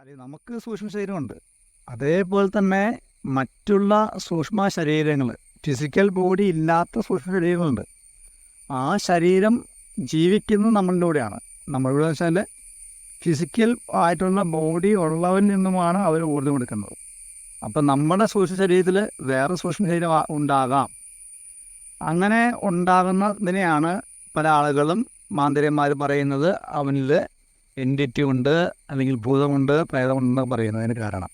നമുക്ക് സൂക്ഷ്മ ശരീരമുണ്ട്. അതേപോലെ തന്നെ മറ്റുള്ള സൂക്ഷ്മ ശരീരങ്ങൾ, ഫിസിക്കൽ ബോഡി ഇല്ലാത്ത സൂക്ഷ്മ ശരീരങ്ങളുണ്ട്. ആ ശരീരം ജീവിക്കുന്നത് നമ്മളിലൂടെയാണ്. നമ്മളിലൂടെ വെച്ചാൽ ഫിസിക്കൽ ആയിട്ടുള്ള ബോഡി ഉള്ളവരിൽ നിന്നുമാണ് അവർ ഊർജ്ജം എടുക്കുന്നത്. അപ്പം നമ്മുടെ സൂക്ഷ്മ ശരീരത്തിൽ വേറെ സൂക്ഷ്മ ശരീരം ഉണ്ടാകാം. അങ്ങനെ ഉണ്ടാകുന്നതിനെയാണ് പല ആളുകളും മാന്ത്രികന്മാർ പറയുന്നത് അവനിൽ എൻറ്റിറ്റി ഉണ്ട്, അല്ലെങ്കിൽ ഭൂതമുണ്ട്, പ്രേതമുണ്ടെന്ന് പറയുന്നതിന് കാരണം.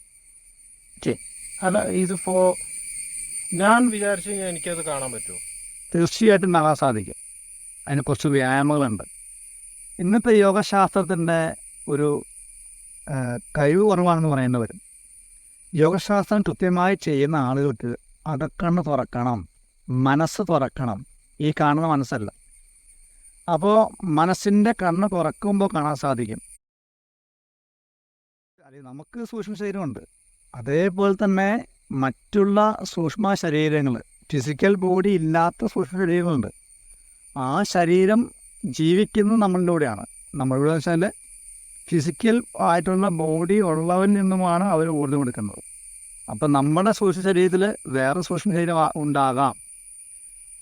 അല്ല, ഇതിപ്പോ ഞാൻ വിചാരിച്ചു കഴിഞ്ഞാൽ എനിക്കത് കാണാൻ പറ്റുമോ? തീർച്ചയായിട്ടും കാണാൻ സാധിക്കും. അതിന് കുറച്ച് വ്യായാമങ്ങളുണ്ട്. ഇന്നത്തെ യോഗശാസ്ത്രത്തിൻ്റെ ഒരു കഴിവ് കുറവാണെന്ന് പറയുന്നവരും, യോഗശാസ്ത്രം കൃത്യമായി ചെയ്യുന്ന ആളുകൾക്ക് അകക്കണ്ണ് തുറക്കണം, മനസ്സ് തുറക്കണം. ഈ കാണുന്ന മനസ്സല്ല. അപ്പോൾ മനസ്സിൻ്റെ കണ്ണ് തുറക്കുമ്പോൾ കാണാൻ സാധിക്കും. നമുക്ക് സൂക്ഷ്മ ശരീരമുണ്ട്. അതേപോലെ തന്നെ മറ്റുള്ള സൂക്ഷ്മ ശരീരങ്ങൾ, ഫിസിക്കൽ ബോഡി ഇല്ലാത്ത സൂക്ഷ്മ ശരീരങ്ങളുണ്ട്. ആ ശരീരം ജീവിക്കുന്നത് നമ്മളിലൂടെയാണ്. നമ്മളിലൂടെ വെച്ചാൽ ഫിസിക്കൽ ആയിട്ടുള്ള ബോഡി ഉള്ളവരിൽ നിന്നുമാണ് അവർ ഊർജ്ജം എടുക്കുന്നത്. അപ്പം നമ്മുടെ സൂക്ഷ്മ ശരീരത്തിൽ വേറെ സൂക്ഷ്മ ശരീരം ഉണ്ടാകാം.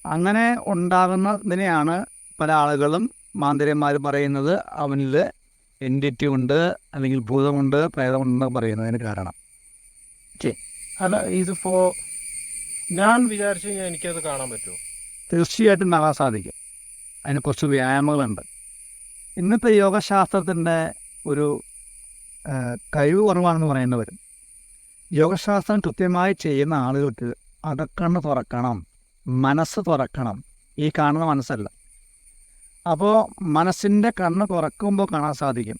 അങ്ങനെ ഉണ്ടാകുന്നതിനെയാണ് പല ആളുകളും മാന്ത്രികന്മാർ പറയുന്നത് അവനിൽ എൻറ്റിറ്റി ഉണ്ട്, അല്ലെങ്കിൽ ഭൂതമുണ്ട്, പ്രേതമുണ്ടെന്ന് പറയുന്നതിന് കാരണം. അല്ല, ഇതിപ്പോ ഞാൻ വിചാരിച്ചു കഴിഞ്ഞാൽ എനിക്കത് കാണാൻ പറ്റുമോ? തീർച്ചയായിട്ടും കാണാൻ സാധിക്കും. അതിന് കുറച്ച് വ്യായാമങ്ങളുണ്ട്. ഇന്നത്തെ യോഗശാസ്ത്രത്തിൻ്റെ ഒരു കഴിവ് കുറവാണെന്ന് പറയുന്നവരും, യോഗശാസ്ത്രം കൃത്യമായി ചെയ്യുന്ന ആളുകൾക്ക് അകക്കണ്ണ് തുറക്കണം, മനസ്സ് തുറക്കണം. ഈ കാണുന്ന മനസ്സല്ല. അപ്പോൾ മനസ്സിൻ്റെ കണ്ണ് തുറക്കുമ്പോൾ കാണാൻ സാധിക്കും.